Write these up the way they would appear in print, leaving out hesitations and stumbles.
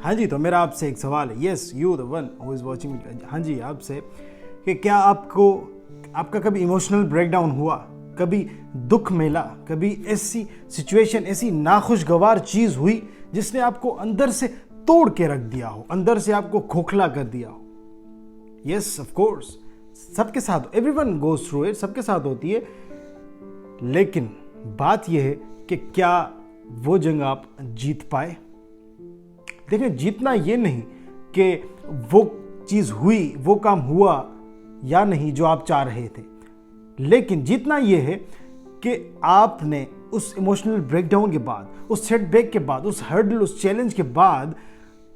हाँ जी, तो मेरा आपसे एक सवाल है। Yes, you the one who is watching. हाँ जी, आपसे कि क्या आपका कभी इमोशनल ब्रेकडाउन हुआ, कभी दुख मिला, कभी ऐसी सिचुएशन, ऐसी नाखुशगवार चीज़ हुई जिसने आपको अंदर से तोड़ के रख दिया हो, अंदर से आपको खोखला कर दिया हो? यस, ऑफ कोर्स, सबके साथ, एवरीवन गोज थ्रू इट, सबके साथ होती है। लेकिन बात यह है कि क्या वो जंग आप जीत पाए? देखिए, जीतना ये नहीं कि वो चीज़ हुई, वो काम हुआ या नहीं जो आप चाह रहे थे, लेकिन जीतना ये है कि आपने उस इमोशनल ब्रेकडाउन के बाद, उस सेटबैक के बाद, उस हर्डल, उस चैलेंज के बाद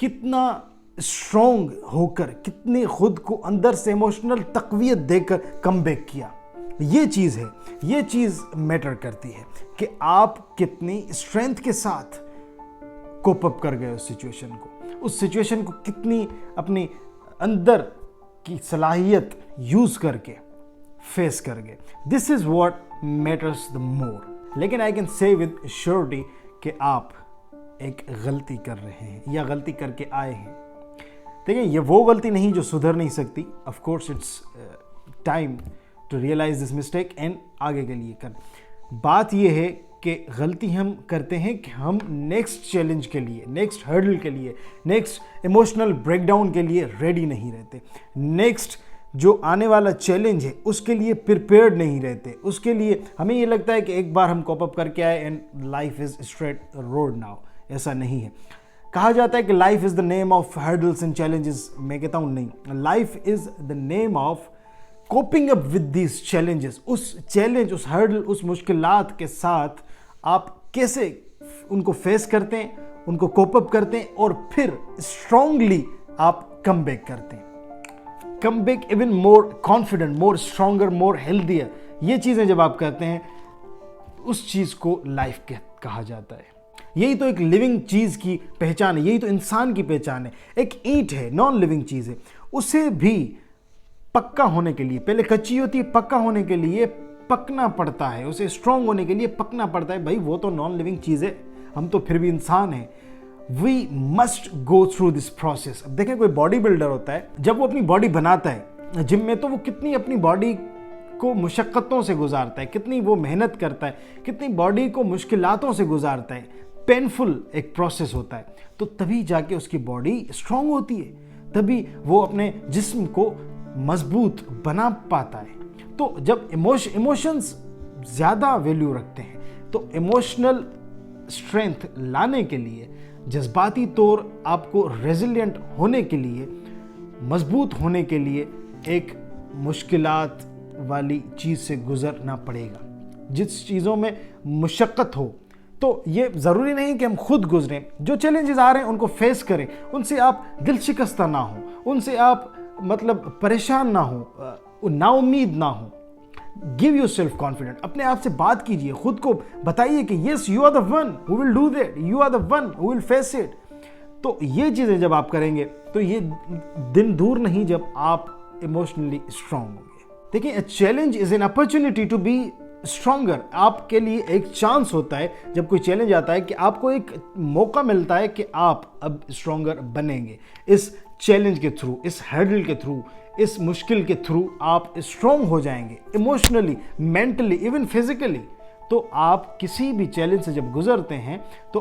कितना स्ट्रॉन्ग होकर, कितने खुद को अंदर से इमोशनल तकवीत देकर कमबैक किया। ये चीज़ है, ये चीज़ मैटर करती है कि आप कितनी स्ट्रेंथ के साथ कोप अप कर गए उस सिचुएशन को कितनी अपनी अंदर की सलाहियत यूज करके फेस कर गए। This is what matters the more. लेकिन I can say with surety कि आप एक गलती कर रहे हैं या गलती करके आए हैं। देखिए, ये वो गलती नहीं जो सुधर नहीं सकती। Of course it's time to realise this mistake and आगे के लिए कर। बात ये है कि गलती हम करते हैं कि हम नेक्स्ट चैलेंज के लिए, नेक्स्ट हर्डल के लिए, नेक्स्ट इमोशनल ब्रेकडाउन के लिए रेडी नहीं रहते। नेक्स्ट जो आने वाला चैलेंज है उसके लिए प्रिपेयर्ड नहीं रहते। उसके लिए हमें ये लगता है कि एक बार हम कॉप अप करके आए and life is straight road now. ऐसा नहीं है। कहा जाता है कि life is the name of hurdles and challenges. मैं कहता हूँ नहीं, life is the name of coping up with these challenges. उस चैलेंज, उस हर्डल, उस मुश्किलात के साथ आप कैसे उनको फेस करते हैं, उनको कोप अप करते हैं और फिर स्ट्रांगली आप कम बैक करते हैं। Come back even more confident, more stronger, more healthier. ये चीज़ें जब आप करते हैं, उस चीज़ को लाइफ कहा जाता है। यही तो एक लिविंग चीज़ की पहचान है, यही तो इंसान की पहचान है। एक ईंट है, नॉन लिविंग चीज़ है, उसे भी पक्का होने के लिए, पहले कच्ची होती है, पक्का होने के लिए पकना पड़ता है, उसे स्ट्रांग होने के लिए पकना पड़ता है। भाई, वो तो नॉन लिविंग चीज़ है, हम तो फिर भी इंसान हैं। We must go through this process. अब देखें, कोई बॉडी बिल्डर होता है, जब वो अपनी बॉडी बनाता है जिम में, तो वो कितनी अपनी बॉडी को मुशक्क़तों से गुजारता है, कितनी वो मेहनत करता है, कितनी बॉडी को मुश्किलातों से गुजारता है। पेनफुल एक प्रोसेस होता है, तो तभी जाके उसकी बॉडी स्ट्रांग होती है, तभी वो अपने जिस्म को मजबूत बना पाता है। तो जब इमोशंस ज़्यादा वैल्यू रखते हैं, तो इमोशनल स्ट्रेंथ लाने के लिए, जज्बाती तौर आपको रेजिलिएंट होने के लिए, मजबूत होने के लिए एक मुश्किलात वाली चीज़ से गुजरना पड़ेगा। जिस चीज़ों में मुशक्क़त हो, तो ये ज़रूरी नहीं कि हम खुद गुजरें। जो चैलेंजेस आ रहे हैं उनको फेस करें, उनसे आप दिल शिकस्ता ना हो, उनसे आप मतलब परेशान ना हो, नाउम्मीद ना हो। Give yourself confident. अपने आप से बात कीजिए, खुद को बताइए कि yes, you are the one who will do that, you are the one who will face it. तो ये चीज़ें जब आप करेंगे, तो ये दिन दूर नहीं जब आप इमोशनली स्ट्रांग होंगे। देखिए, a challenge is an opportunity to be stronger. आपके लिए एक चांस होता है जब कोई चैलेंज आता है कि आपको एक मौका मिलता है कि आप अब स्ट्रॉन्गर बनेंगे। इस चैलेंज के थ्रू, इस हर्डल के थ्रू, इस मुश्किल के थ्रू आप स्ट्रॉन्ग हो जाएंगे, इमोशनली, मेंटली, इवन फिजिकली। तो आप किसी भी चैलेंज से जब गुजरते हैं तो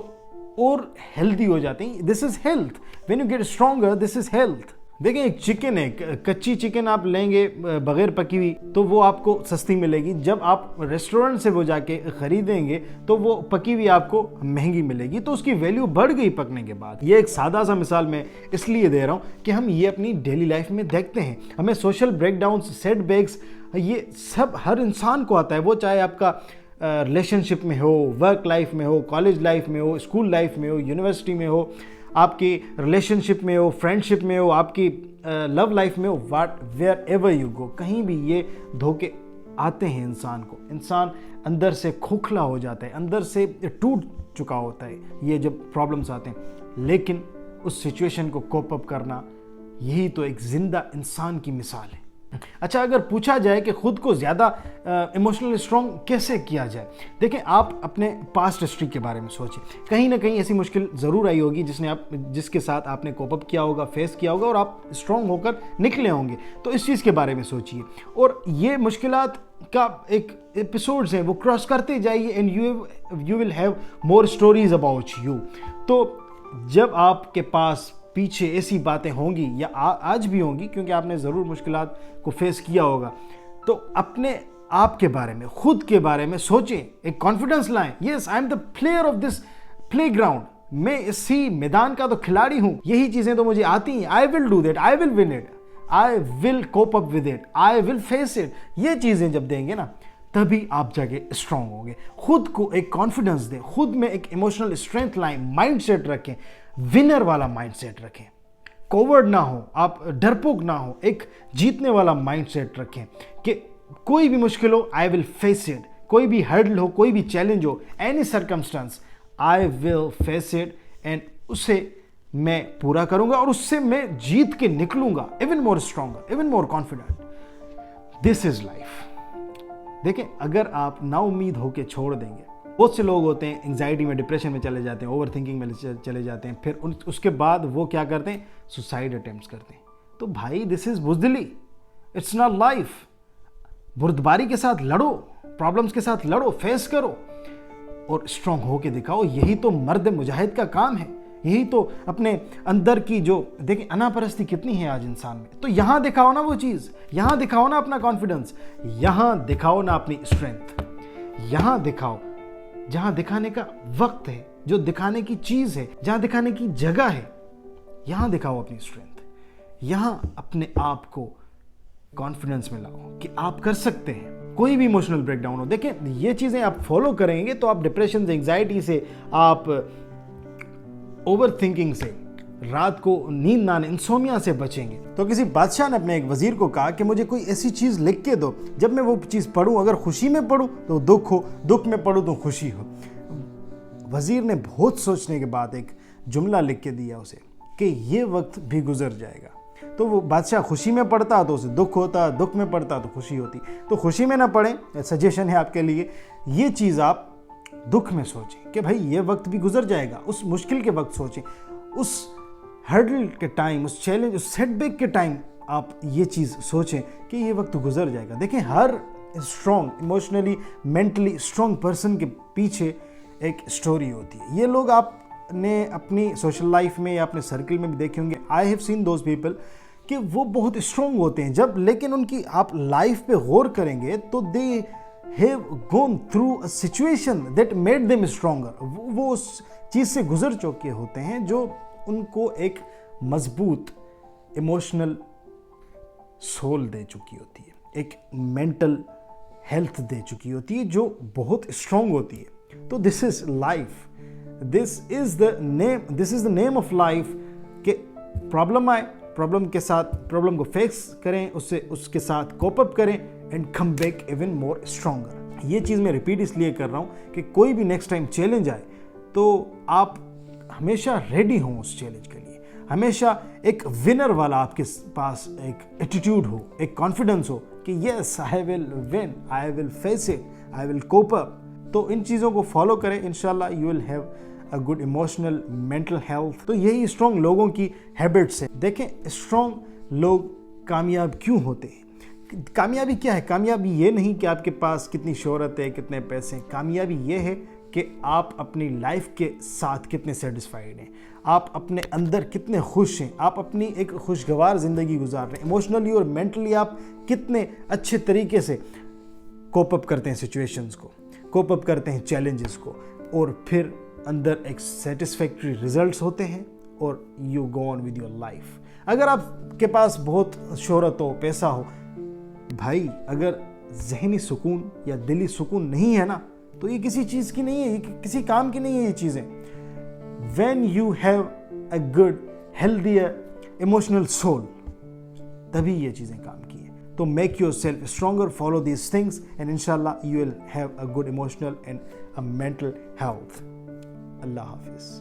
और हेल्दी हो जाते हैं। This is health. When you get stronger, this is health. देखिए, एक चिकन है, कच्ची चिकन आप लेंगे बगैर पकी हुई, तो वो आपको सस्ती मिलेगी। जब आप रेस्टोरेंट से वो जाके खरीदेंगे तो वो पकी हुई आपको महंगी मिलेगी। तो उसकी वैल्यू बढ़ गई पकने के बाद। ये एक सादा सा मिसाल मैं इसलिए दे रहा हूँ कि हम ये अपनी डेली लाइफ में देखते हैं। हमें सोशल ब्रेकडाउन्स, सेटबैक्स, ये सब हर इंसान को आता है। वो चाहे आपका रिलेशनशिप में हो, वर्क लाइफ में हो, कॉलेज लाइफ में हो, स्कूल लाइफ में हो, यूनिवर्सिटी में हो, आपकी रिलेशनशिप में हो, फ्रेंडशिप में हो, आपकी लव लाइफ में हो, वेयर एवर यू गो, कहीं भी ये धोखे आते हैं इंसान को। इंसान अंदर से खोखला हो जाता है, अंदर से टूट चुका होता है ये जब प्रॉब्लम्स आते हैं। लेकिन उस सिचुएशन को कोप अप करना, यही तो एक जिंदा इंसान की मिसाल है। अच्छा, अगर पूछा जाए कि खुद को ज़्यादा इमोशनली स्ट्रॉन्ग कैसे किया जाए, देखें आप अपने पास्ट हिस्ट्री के बारे में सोचिए। कहीं ना कहीं ऐसी मुश्किल ज़रूर आई होगी जिसके साथ आपने कोप अप किया होगा, फेस किया होगा और आप स्ट्रॉन्ग होकर निकले होंगे। तो इस चीज़ के बारे में सोचिए और ये मुश्किलात का एक एपिसोड्स हैं वो क्रॉस करते जाइए and you will have more stories about you. तो जब आपके पास पीछे ऐसी बातें होंगी या आज भी होंगी, क्योंकि आपने ज़रूर मुश्किलात को फेस किया होगा, तो अपने आप के बारे में, खुद के बारे में सोचें, एक कॉन्फिडेंस लाएं। Yes, I am the player of this playground, मैं इसी मैदान का तो खिलाड़ी हूं, यही चीज़ें तो मुझे आती हैं। I will do that, I will win it, I will cope up with it, I will face it. ये चीज़ें जब देंगे ना, तभी आप जाके स्ट्रांग होंगे। खुद को एक कॉन्फिडेंस दें, खुद में एक इमोशनल स्ट्रेंथ लाएं, माइंडसेट रखें, विनर वाला माइंडसेट रखें, कोवर्ड ना हो, आप डरपोक ना हो, एक जीतने वाला माइंडसेट रखें कि कोई भी मुश्किल हो, आई विल फेस इट, कोई भी हर्डल हो, कोई भी चैलेंज हो, any circumstance, I will face it and उसे मैं पूरा करूंगा और उससे मैं जीत के निकलूंगा, even more stronger, even more confident. This is life. देखें, अगर आप नाउम्मीद होके छोड़ देंगे, बहुत से लोग होते हैं एंजाइटी में, डिप्रेशन में चले जाते हैं, ओवर थिंकिंग में चले जाते हैं, फिर उसके बाद वो क्या करते हैं, सुसाइड अटेम्प्ट्स करते हैं। तो भाई दिस इज बुज़दिली, इट्स नॉट लाइफ। बुर्दबारी के साथ लड़ो, प्रॉब्लम्स के साथ लड़ो, फेस करो और स्ट्रांग होके दिखाओ। यही तो मर्द मुजाहिद का काम है, यही तो अपने अंदर की जो देखिए अनापरस्ती कितनी है आज इंसान में, तो यहां दिखाओ ना वो चीज़, यहां दिखाओ ना अपना कॉन्फिडेंस, यहां दिखाओ ना अपनी स्ट्रेंथ, यहां दिखाओ जहां दिखाने का वक्त है, जो दिखाने की चीज है, जहां दिखाने की जगह है, यहां दिखाओ अपनी स्ट्रेंथ, यहां अपने आप को कॉन्फिडेंस में लाओ कि आप कर सकते हैं। कोई भी इमोशनल ब्रेकडाउन हो, देखें ये चीजें आप फॉलो करेंगे तो आप डिप्रेशन से, एंजाइटी से, आप ओवर थिंकिंग से, रात को नींद ना आने, इंसोमिया से बचेंगे। तो किसी बादशाह ने अपने एक वजीर को कहा कि मुझे कोई ऐसी चीज़ लिख के दो, जब मैं वो चीज़ पढूं, अगर खुशी में पढूं तो दुख हो, दुख में पढूं तो खुशी हो। वजीर ने बहुत सोचने के बाद एक जुमला लिख के दिया उसे कि ये वक्त भी गुजर जाएगा। तो वो बादशाह खुशी में पढ़ता तो उसे दुख होता, दुख में पढ़ता तो खुशी होती। तो खुशी में ना पढ़ें, सजेशन है आपके लिए, ये चीज़ आप दुख में सोचें कि भाई ये वक्त भी गुजर जाएगा। उस मुश्किल के वक्त सोचें, उस हर्डल के टाइम, उस चैलेंज, उस सेटबैक के टाइम आप ये चीज़ सोचें कि ये वक्त गुजर जाएगा। देखें, हर strong, emotionally, mentally strong person के पीछे एक स्टोरी होती है। ये लोग आपने अपनी सोशल लाइफ में या अपने सर्कल में भी देखे होंगे। I have seen those people कि वो बहुत स्ट्रॉन्ग होते हैं जब, लेकिन उनकी आप लाइफ पे गौर करेंगे तो they have gone through a situation that made them stronger. वो उस चीज़ से गुजर चुके होते हैं जो उनको एक मजबूत इमोशनल सोल दे चुकी होती है, एक मेंटल हेल्थ दे चुकी होती है जो बहुत स्ट्रॉन्ग होती है। तो this is life, this is the name of life कि प्रॉब्लम आए, प्रॉब्लम के साथ प्रॉब्लम को फेस करें, उसके साथ कोप अप करें and come back even more stronger. ये चीज़ मैं रिपीट इसलिए कर रहा हूँ कि कोई भी नेक्स्ट टाइम चैलेंज आए तो आप हमेशा रेडी हों उस चैलेंज के लिए, हमेशा एक विनर वाला आपके पास एक एटीट्यूड हो, एक कॉन्फिडेंस हो कि yes I will win, I will face it, I will cope up. तो इन चीज़ों को फॉलो करें, इंशाल्लाह you will have a good emotional mental health. तो यही स्ट्रॉन्ग लोगों की हैबिट्स है। देखें, स्ट्रॉन्ग लोग कामयाब क्यों होते हैं? कामयाबी क्या है? कामयाबी ये नहीं कि आपके पास कितनी शोहरत है, कितने पैसे हैं। कामयाबी ये है कि आप अपनी लाइफ के साथ कितने सेटिस्फाइड हैं, आप अपने अंदर कितने खुश हैं, आप अपनी एक खुशगवार ज़िंदगी गुजार रहे हैं। इमोशनली और मेंटली आप कितने अच्छे तरीके से कोप अप करते हैं सिचुएशंस को, कोप अप करते हैं चैलेंजेस को, और फिर अंदर एक सेटिस्फैक्ट्री रिजल्ट्स होते हैं और you go on with your life. अगर आपके पास बहुत शोहरत हो, पैसा हो, भाई अगर जहनी सुकून या दिली सुकून नहीं है ना, तो ये किसी चीज़ की नहीं है, ये किसी काम की नहीं है ये चीज़ें। When you have a good, healthier emotional soul, तभी ये चीज़ें काम की है। तो make yourself stronger, follow these things and inshallah you will have a good emotional and a mental health. Allah Hafiz.